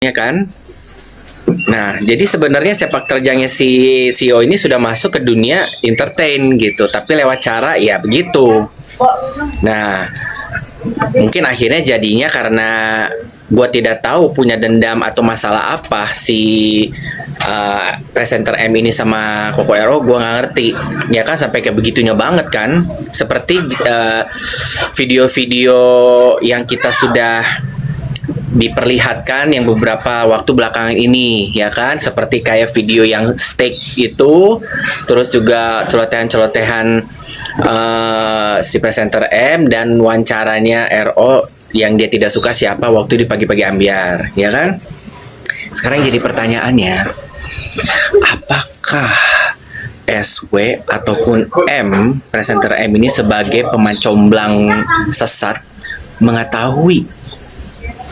ya kan? Nah, jadi sebenarnya sepak terjangnya si CEO ini sudah masuk ke dunia entertain gitu, tapi lewat cara ya begitu. Nah, mungkin akhirnya jadinya karena gue tidak tahu punya dendam atau masalah apa si presenter M ini sama Koko Ero, gue nggak ngerti ya kan, sampai kayak begitunya banget kan, seperti video-video yang kita sudah diperlihatkan yang beberapa waktu belakangan ini ya kan, seperti kayak video yang steak itu, terus juga celotehan-celotehan si presenter M dan wawancaranya RO yang dia tidak suka siapa waktu di pagi-pagi ambiar ya kan. Sekarang jadi pertanyaannya, apakah SW ataupun M, presenter M ini sebagai pemacomblang sesat mengetahui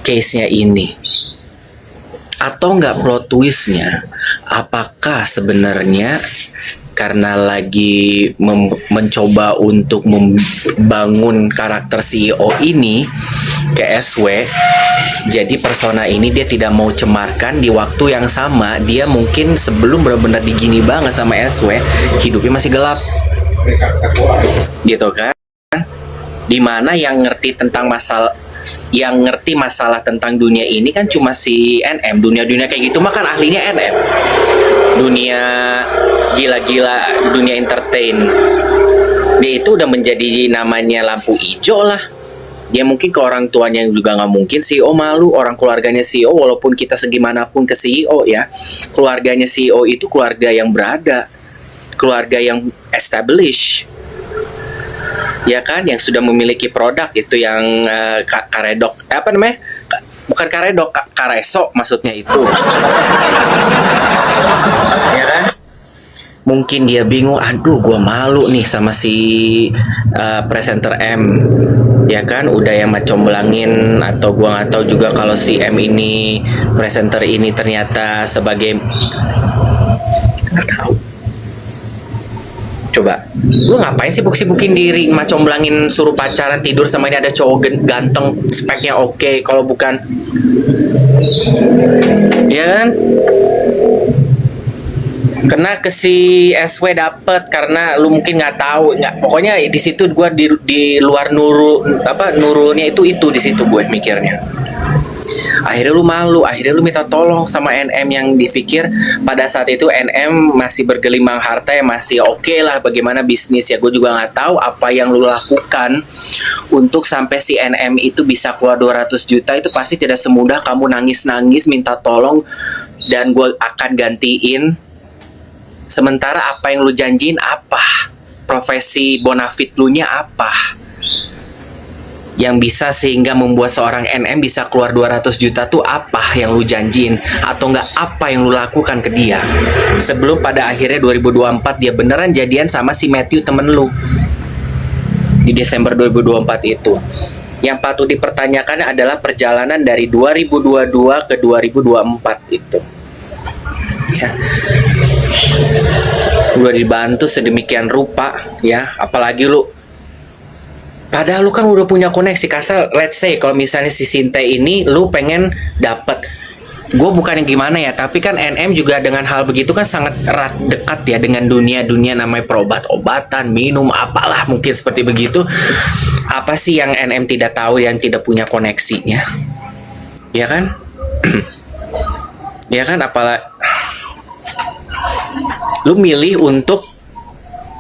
case-nya ini? Atau nggak plot twist-nya? Apakah sebenarnya karena lagi mencoba untuk membangun karakter CEO ini ke SW, jadi persona ini dia tidak mau cemarkan. Di waktu yang sama dia mungkin sebelum benar-benar digini banget sama SW, hidupnya masih gelap gitu kan. Dimana yang ngerti tentang masalah tentang dunia ini kan cuma si NM. Dunia kayak gitu mah kan ahlinya NM. Dunia gila-gila, dunia entertain, dia itu udah menjadi namanya lampu hijau lah. Dia mungkin ke orang tuanya juga nggak mungkin CEO malu, orang keluarganya CEO, walaupun kita segimanapun ke CEO ya, keluarganya CEO itu keluarga yang berada, keluarga yang established ya kan, yang sudah memiliki produk itu yang karedok, apa namanya, bukan karedok, kareso maksudnya itu ya kan. Mungkin dia bingung, aduh gue malu nih sama si presenter M ya kan, udah yang macomblangin, atau gue nggak tahu juga kalau si M ini, presenter ini ternyata sebagai, nggak tahu. Coba, lu ngapain sih sibuk-sibukin diri, macomblangin, suruh pacaran, tidur sama ini ada cowok ganteng, speknya oke, kalau bukan, ya kan? Kena ke si SW dapet karena lu mungkin nggak tahu, nggak, pokoknya di situ gue di luar nurulnya itu di situ gue mikirnya. Akhirnya lu malu, akhirnya lu minta tolong sama NM yang dipikir pada saat itu NM masih bergelimang harta ya, masih oke lah bagaimana bisnis ya. Gue juga nggak tahu apa yang lu lakukan untuk sampai si NM itu bisa keluar 200 juta. Itu pasti tidak semudah kamu nangis-nangis minta tolong dan gue akan gantiin. Sementara apa yang lu janjiin apa? Profesi bonafit lu nya apa? Yang bisa sehingga membuat seorang NM bisa keluar 200 juta tuh apa yang lu janjiin? Atau enggak apa yang lu lakukan ke dia? Sebelum pada akhirnya 2024 dia beneran jadian sama si Matthew temen lu di Desember 2024 itu. Yang patut dipertanyakan adalah perjalanan dari 2022 ke 2024 itu. Ya, udah dibantu sedemikian rupa ya, apalagi lu, padahal lu kan udah punya koneksi. Kasar, let's say kalau misalnya si Sinte ini lu pengen dapet, gue bukan yang gimana ya, tapi kan NM juga dengan hal begitu kan sangat erat dekat ya dengan dunia namanya perobat-obatan, minum apalah mungkin seperti begitu. Apa sih yang NM tidak tahu, yang tidak punya koneksinya ya kan? Ya kan, apalah lu milih untuk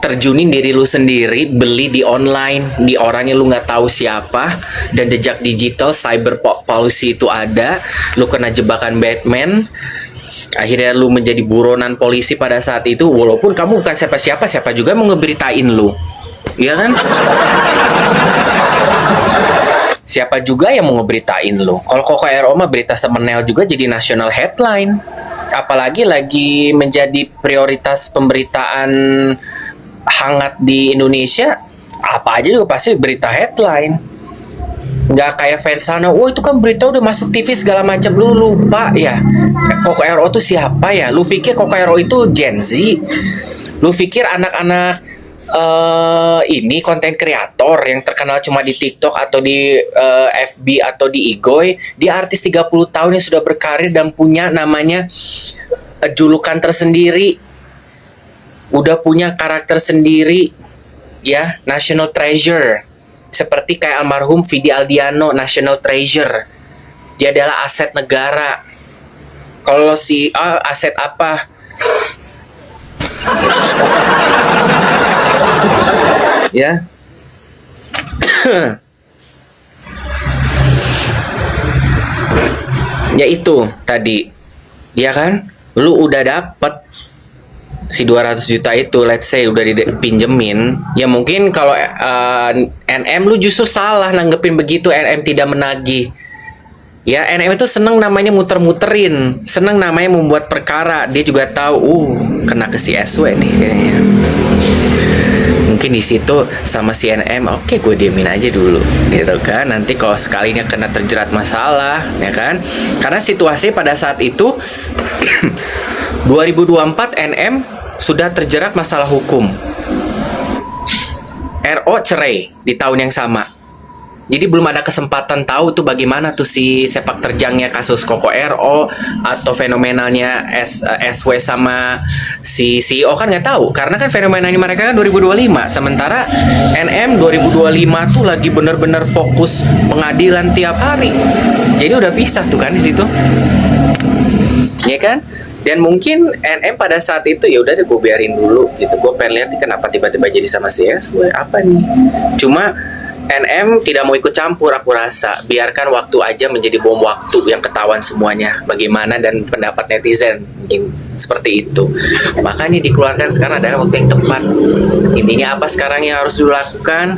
terjunin diri lu sendiri, beli di online, di orang yang lu nggak tahu siapa, dan jejak digital cyber policy itu ada, lu kena jebakan Batman, akhirnya lu menjadi buronan polisi pada saat itu, walaupun kamu bukan siapa-siapa, siapa juga mau ngeberitain lu, ya kan? Siapa juga yang mau ngeberitain lu? Kalau Koko RO mah berita semenel juga jadi national headline. Apalagi lagi menjadi prioritas pemberitaan hangat di Indonesia, apa aja juga pasti berita headline. Nggak kayak fans sana, oh itu kan berita udah masuk TV segala macam. Lu lupa ya, Koko RO tuh siapa ya? Lu pikir Koko RO itu Gen Z? Lu pikir anak-anak ini konten kreator yang terkenal cuma di TikTok atau di FB atau di Igoy. Dia artis 30 tahun yang sudah berkarir dan punya namanya julukan tersendiri. Udah punya karakter sendiri, ya, national treasure. Seperti kayak almarhum Vidi Aldiano, national treasure. Dia adalah aset negara. Kalau si aset apa? Ya. Ya itu tadi. Ya kan? Lu udah dapet si 200 juta itu, let's say udah dipinjemin. Ya mungkin kalau NM lu justru salah nanggepin begitu, NM tidak menagih. Ya, NM itu seneng namanya muter-muterin, seneng namanya membuat perkara. Dia juga tahu, kena ke si SW nih kayaknya. Mungkin di situ sama si NM, oke, gue diemin aja dulu, gitu kan. Nanti kalau sekalinya kena terjerat masalah, ya kan. Karena situasi pada saat itu 2024 NM sudah terjerat masalah hukum. RO cerai di tahun yang sama. Jadi belum ada kesempatan tahu tuh bagaimana tuh si sepak terjangnya kasus Koko RO atau fenomenalnya SW sama si CEO kan nggak tahu, karena kan fenomenanya mereka kan 2025, sementara NM 2025 tuh lagi bener-bener fokus pengadilan tiap hari. Jadi udah pisah tuh kan di situ, ya kan? Dan mungkin NM pada saat itu ya udah deh gue biarin dulu gitu. Gue pengen lihat nih kenapa tiba-tiba jadi sama si SW, apa nih? Cuma NM tidak mau ikut campur, aku rasa. Biarkan waktu aja menjadi bom waktu yang ketahuan semuanya bagaimana dan pendapat netizen seperti itu. Makanya dikeluarkan sekarang adalah waktu yang tepat. Intinya apa sekarang yang harus dilakukan?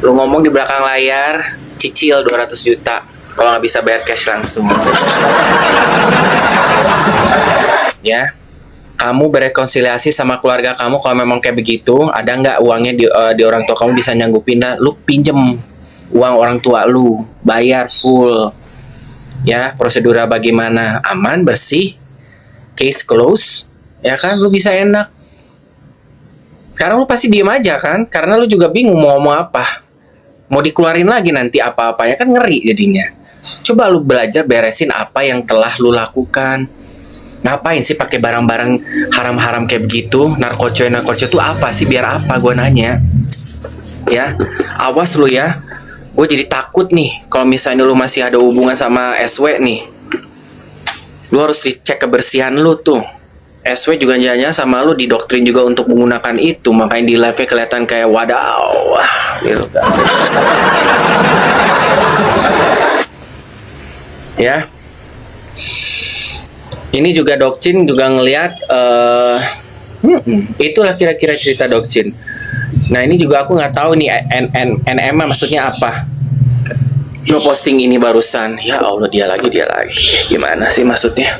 Lu ngomong di belakang layar, cicil 200 juta. Kalau nggak bisa bayar cash langsung. Ya. Kamu berekonsiliasi sama keluarga kamu kalau memang kayak begitu, ada nggak uangnya di orang tua kamu bisa nyanggupin, lu pinjem uang orang tua lu, bayar full. Ya, prosedurnya bagaimana? Aman, bersih, case close, ya kan? Lu bisa enak. Sekarang lu pasti diem aja kan? Karena lu juga bingung mau ngomong apa. Mau dikeluarin lagi nanti apa-apanya kan ngeri jadinya. Coba lu belajar beresin apa yang telah lu lakukan. Ngapain sih pakai barang-barang haram-haram kayak begitu? Narkocoy tuh apa sih? Biar apa? Gue nanya. Ya, awas lu ya. Gue jadi takut nih kalau misalnya lu masih ada hubungan sama SW nih. Lu harus dicek kebersihan lu tuh. SW juga jangan sama lu didoktrin juga untuk menggunakan itu. Makanya di live-nya kelihatan kayak wadaw gitu kan. Ya. Ini juga Dokcin juga ngelihat itulah kira-kira cerita Dokcin. Nah ini juga aku nggak tahu nih NM maksudnya apa. Ngeposting ini barusan, ya Allah dia lagi. Gimana sih maksudnya?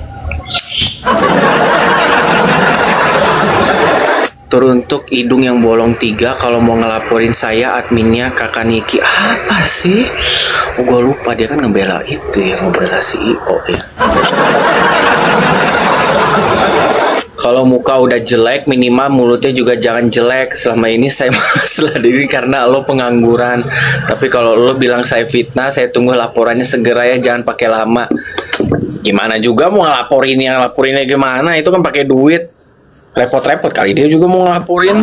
Teruntuk hidung yang bolong 3 kalau mau ngelaporin saya adminnya kakak Niki. Apa sih? Oh, gue lupa dia kan ngebela itu ya, ngebela CEO ya. Kalau muka udah jelek, minimal mulutnya juga jangan jelek. Selama ini saya masalah diri karena lo pengangguran. Tapi kalau lo bilang saya fitnah, saya tunggu laporannya segera ya, jangan pakai lama. Gimana juga mau ngelaporinnya gimana? Itu kan pakai duit. Repot-repot kali dia juga mau ngelaporin.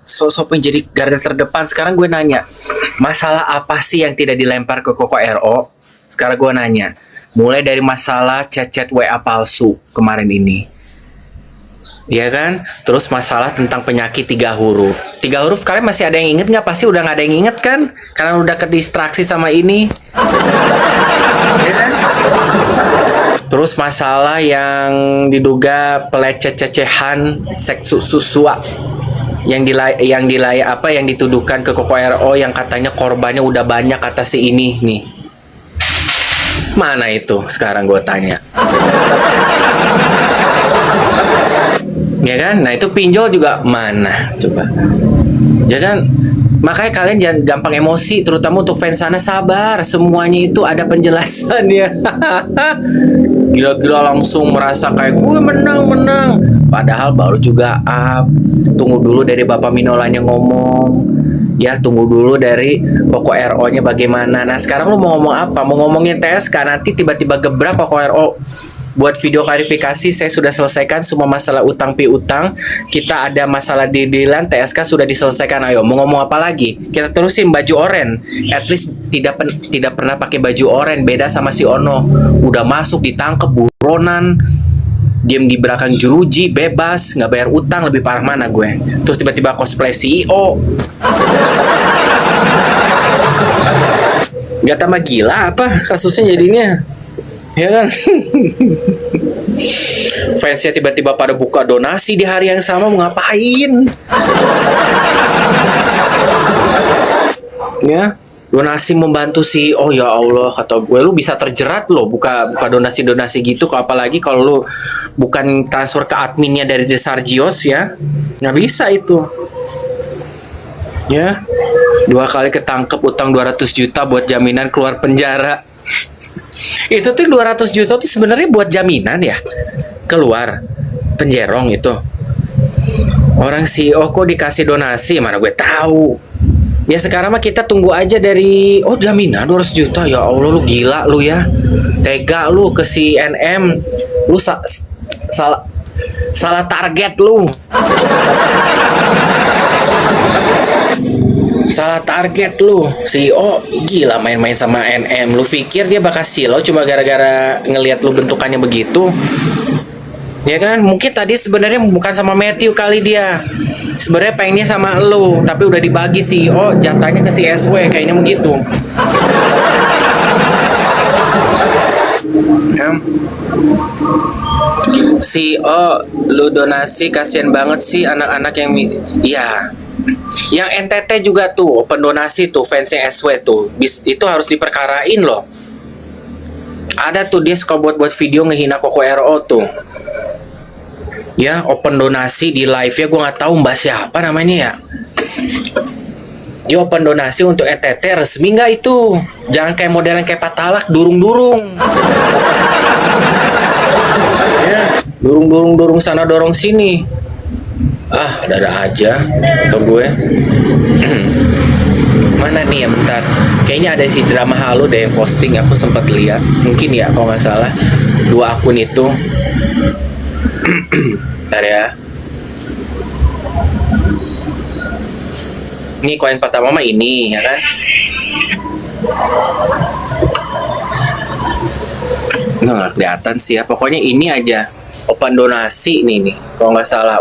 Sosok jadi garda terdepan. Sekarang gue nanya, masalah apa sih yang tidak dilempar ke Koko RO? Sekarang gue nanya, mulai dari masalah chat-chat WA palsu kemarin ini, ya kan? Terus masalah tentang penyakit 3 huruf. 3 huruf kalian masih ada yang inget nggak? Pasti udah nggak ada yang inget kan? Karena udah kedistraksi sama ini. Ya kan? Terus masalah yang diduga pelecet-cecehan seks susua yang dituduhkan ke Koko RO yang katanya korbannya udah banyak kata si ini nih. Mana itu sekarang gue tanya. Ya kan? Nah itu pinjol juga mana coba. Ya kan? Makanya kalian jangan gampang emosi, terutama untuk fans sana, sabar. Semuanya itu ada penjelasannya. Gila-gila langsung merasa kayak gue menang. Padahal baru juga up. Tunggu dulu dari Bapak Minolanya ngomong. Ya, tunggu dulu dari Koko RO-nya bagaimana. Nah, sekarang lu mau ngomong apa? Mau ngomongin TSK, nanti tiba-tiba gebrak Koko RO. Buat video klarifikasi, saya sudah selesaikan semua masalah utang piutang. Kita ada masalah dealan, TSK sudah diselesaikan. Ayo, mau ngomong apa lagi? Kita terusin baju oren. At least tidak pernah pakai baju oren. Beda sama si Ono. Udah masuk, ditangkep, buronan. Diem di belakang jeruji, bebas, nggak bayar utang. Lebih parah mana gue? Terus tiba-tiba cosplay CEO. Gak tambah gila apa kasusnya jadinya? Ya kan? Fansnya tiba-tiba pada buka donasi di hari yang sama, mau ngapain? Ya, donasi membantu CEO. Ya Allah, kata gue, lu bisa terjerat loh buka donasi-donasi gitu. Apalagi kalau lu bukan transfer ke adminnya dari Desargios, ya nggak bisa itu. Ya, 2 kali ketangkep utang 200 juta buat jaminan keluar penjara. Itu tuh 200 juta tuh sebenarnya buat jaminan ya keluar penjerong itu. Orang CEO kok dikasih donasi, mana gue tahu. Ya sekarang mah kita tunggu aja dari jaminan 200 juta. Ya Allah, lu gila lu ya. Tega lu ke si NM. Lu salah target lu. Salah target lu. CEO gila main-main sama NM. Lu pikir dia bakal silau cuma gara-gara ngelihat lu bentukannya begitu? Ya kan? Mungkin tadi sebenarnya bukan sama Matthew kali dia. Sebenarnya pengennya sama lu, tapi udah dibagi CEO jatahnya ke si SW, kayaknya begitu. Ya. CEO lu donasi, kasihan banget sih anak-anak yang iya. Yang NTT juga tuh open donasi tuh fansnya SW tuh itu harus diperkarain loh. Ada tuh dia suka buat video ngehina Koko RO tuh. Ya open donasi di live ya, gue nggak tahu mbak siapa namanya ya. Dia open donasi untuk NTT resmi nggak itu? Jangan kayak modelan kayak Patalak durung-durung. Ya, durung sana dorong sini. Ada aja atau gue. Mana nih ya, bentar. Kayaknya ada si drama halu deh yang posting, aku sempat lihat. Mungkin ya kalau nggak salah 2 akun itu. Bentar ya. Ini koin pertama mah ini ya kan. Nggak kelihatan sih ya. Pokoknya ini aja. Open donasi nih. Kalau nggak salah.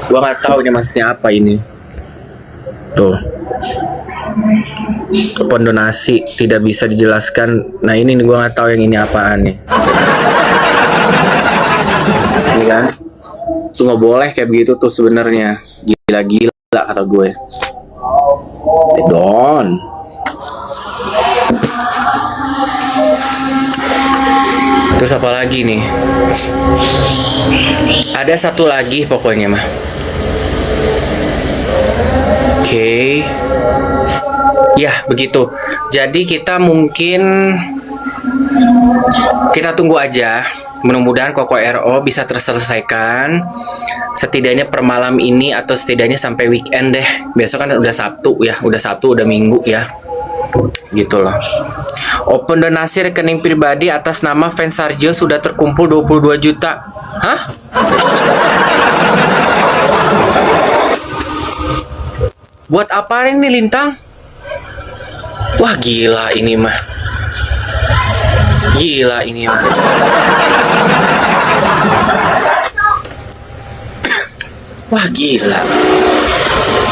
Gua nggak tahu ini maksudnya apa ini. Tuh. Open donasi tidak bisa dijelaskan. Nah ini nih gua nggak tahu yang ini apaan nih. Ini kan. Tuh nggak boleh kayak begitu tuh sebenarnya. Gila-gila kata gue. Don. Terus apa lagi nih? Ada satu lagi pokoknya mah. Oke. Ya, begitu. Jadi kita tunggu aja. Mudah-mudahan Koko RO bisa terselesaikan setidaknya per malam ini atau setidaknya sampai weekend deh. Besok kan udah Sabtu ya, udah Minggu ya. Gitu loh. Open donasi rekening pribadi atas nama fans Sargio sudah terkumpul 22 juta. Hah? Buat apa ini Lintang? Wah gila ini mah. Wah gila.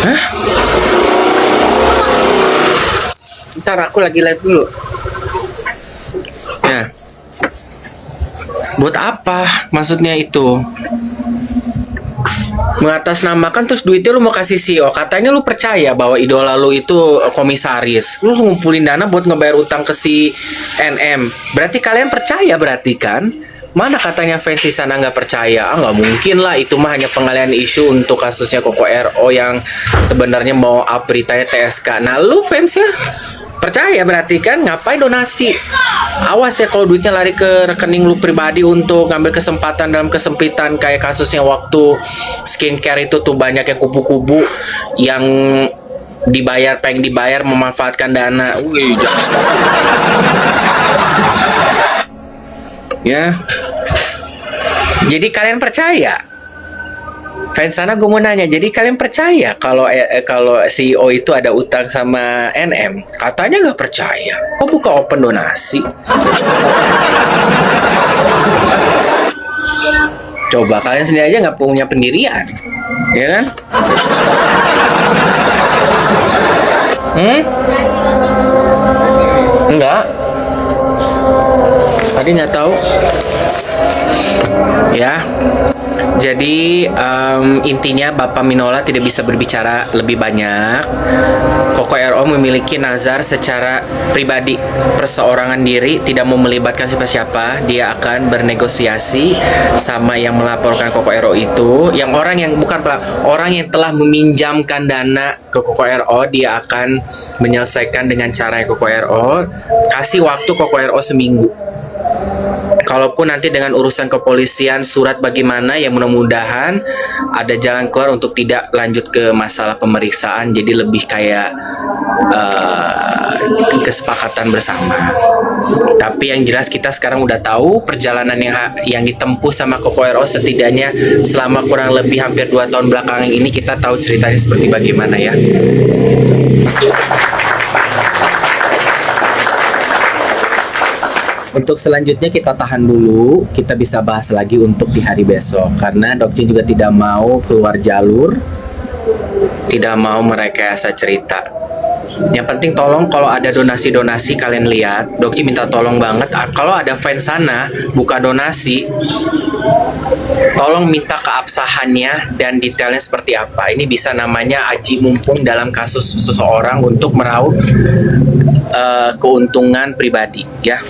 Hah? Ntar aku lagi live dulu. Ya. Buat apa maksudnya itu? Mengatasnamakan terus duitnya lu mau kasih CEO. Katanya lu percaya bahwa idola lu itu komisaris. Lu ngumpulin dana buat ngebayar utang ke si NM. Berarti kalian percaya berarti kan? Mana katanya fans di sana nggak percaya? Nggak mungkin lah, itu mah hanya pengalihan isu untuk kasusnya Koko RO yang sebenarnya mau up beritanya TSK. Nah lu fans ya Percaya berarti kan, ngapain donasi? Awas ya kalau duitnya lari ke rekening lu pribadi untuk ngambil kesempatan dalam kesempitan, kayak kasusnya waktu skincare itu tuh, banyak yang kubu-kubu yang pengen dibayar memanfaatkan dana. Wih, ya. Jadi kalian percaya? Fans sana gue mau nanya, jadi kalian percaya kalau CEO itu ada utang sama NM? Katanya nggak percaya. Kok buka open donasi? Coba kalian sendiri aja nggak punya pendirian, ya kan? Enggak. Tadi nggak tahu. Ya. Jadi intinya Bapak Minola tidak bisa berbicara lebih banyak. Koko RO memiliki nazar secara pribadi, perseorangan diri, tidak mau melibatkan siapa-siapa. Dia akan bernegosiasi sama yang melaporkan Koko RO itu, yang orang yang telah meminjamkan dana ke Koko RO. Dia akan menyelesaikan dengan cara Koko RO. Kasih waktu Koko RO seminggu. Kalaupun nanti dengan urusan kepolisian, surat bagaimana, ya mudah-mudahan ada jalan keluar untuk tidak lanjut ke masalah pemeriksaan, jadi lebih kayak kesepakatan bersama. Tapi yang jelas kita sekarang udah tahu perjalanan yang ditempuh sama Koko RO, setidaknya selama kurang lebih hampir 2 tahun belakangan ini, kita tahu ceritanya seperti bagaimana ya. Untuk selanjutnya kita tahan dulu, kita bisa bahas lagi untuk di hari besok, karena Dokcin juga tidak mau keluar jalur, tidak mau merekayasa cerita. Yang penting tolong kalau ada donasi-donasi kalian lihat, Dokcin minta tolong banget, kalau ada fans sana buka donasi, tolong minta keabsahannya dan detailnya seperti apa. Ini bisa namanya aji mumpung dalam kasus seseorang untuk meraup keuntungan pribadi, ya.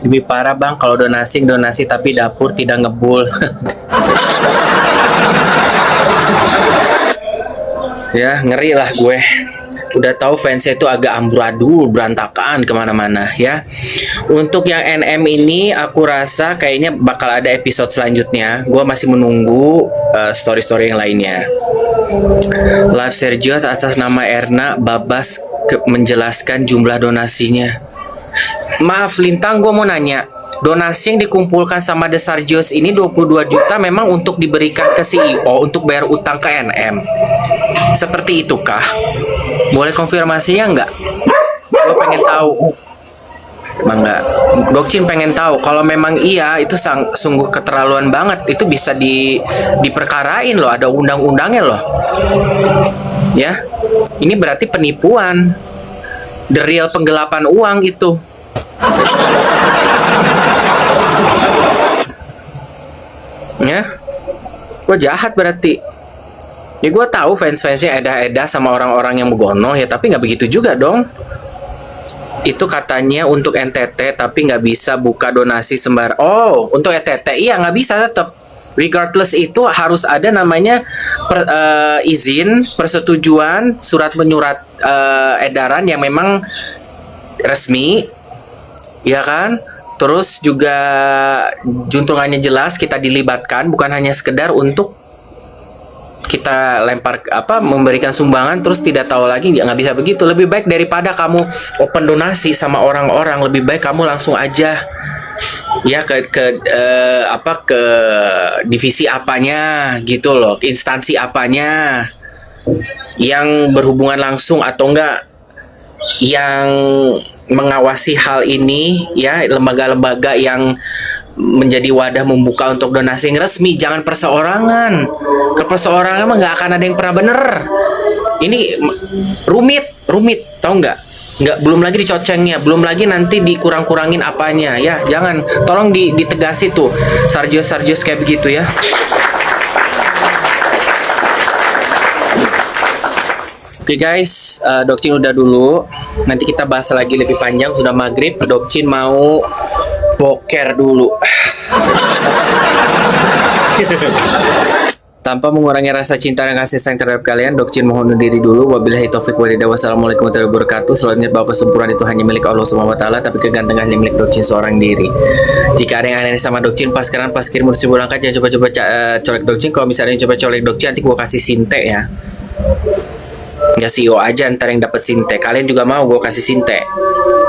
Lebih parah bang kalau donasi tapi dapur tidak ngebul. Ya ngeri lah gue. Udah tahu fansnya itu agak amburadul, berantakan kemana-mana ya. Untuk yang NM ini aku rasa kayaknya bakal ada episode selanjutnya. Gue masih menunggu story-story yang lainnya. Live Sergio atas nama Erna Babas menjelaskan jumlah donasinya. Maaf Lintang, gue mau nanya, donasi yang dikumpulkan sama The Sargios ini 22 juta memang untuk diberikan ke CEO untuk bayar utang ke NM? Seperti itukah? Boleh konfirmasinya nggak? Gue pengen tahu. Mangga, Dokcin pengen tahu. Kalau memang iya, itu sungguh keterlaluan banget. Itu bisa diperkarain loh, ada undang-undangnya loh. Ya, ini berarti penipuan, the real penggelapan uang itu. Ya, gue jahat berarti. Ya gue tahu fans-fansnya edah-edah sama orang-orang yang begono ya, tapi nggak begitu juga dong. Itu katanya untuk NTT, tapi nggak bisa buka donasi sembar. Oh, untuk NTT iya nggak bisa tetap. Regardless itu harus ada namanya izin, persetujuan, surat menyurat edaran yang memang resmi, ya kan? Terus juga juntrungannya jelas, kita dilibatkan, bukan hanya sekedar untuk kita lempar memberikan sumbangan terus tidak tahu lagi, nggak bisa begitu. Lebih baik daripada kamu open donasi sama orang-orang, lebih baik kamu langsung aja ya ke divisi apanya gitu loh, instansi apanya yang berhubungan langsung atau enggak yang mengawasi hal ini ya, lembaga-lembaga yang menjadi wadah membuka untuk donasi yang resmi. Jangan perseorangan. Ke perseorangan mah nggak akan ada yang pernah bener. Ini rumit, tahu nggak? Belum lagi dicocengnya, belum lagi nanti dikurang-kurangin apanya ya. Jangan, tolong ditegasi tuh Sargios kayak begitu ya. Oke guys, Dokcin udah dulu. Nanti kita bahas lagi lebih panjang. Sudah maghrib, Dokcin mau boker dulu. Tanpa mengurangi rasa cinta dan kasih sayang terhadap kalian, Dok Chin mohon undur diri dulu. Wabillahi taufik walhidayah. Wassalamualaikum warahmatullahi wabarakatuh. Selalu ingat bahwa kesempurnaan itu hanya milik Allah Subhanahu wa taala, tapi kegantengan hanya milik Dok Chin seorang diri. Jika ada yang aneh sama Dok Chin, pas kirim urus berangkat, jangan coba-coba colek Dok Chin. Kalau misalnya coba colek Dok Chin, nanti gua kasih sinte ya. Nggak CEO aja ntar yang dapat sinte. Kalian juga mau gua kasih sinte.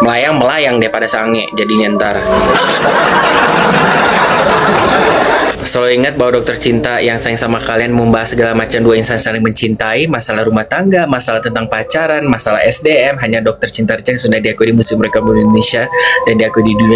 Melayang deh pada sange jadinya ntar. Selalu ingat bahwa dokter cinta yang sayang sama kalian membahas segala macam dua insan saling mencintai, masalah rumah tangga, masalah tentang pacaran, masalah SDM. Hanya dokter cinta yang sudah diakui di Museum Rekam Indonesia dan diakui di dunia.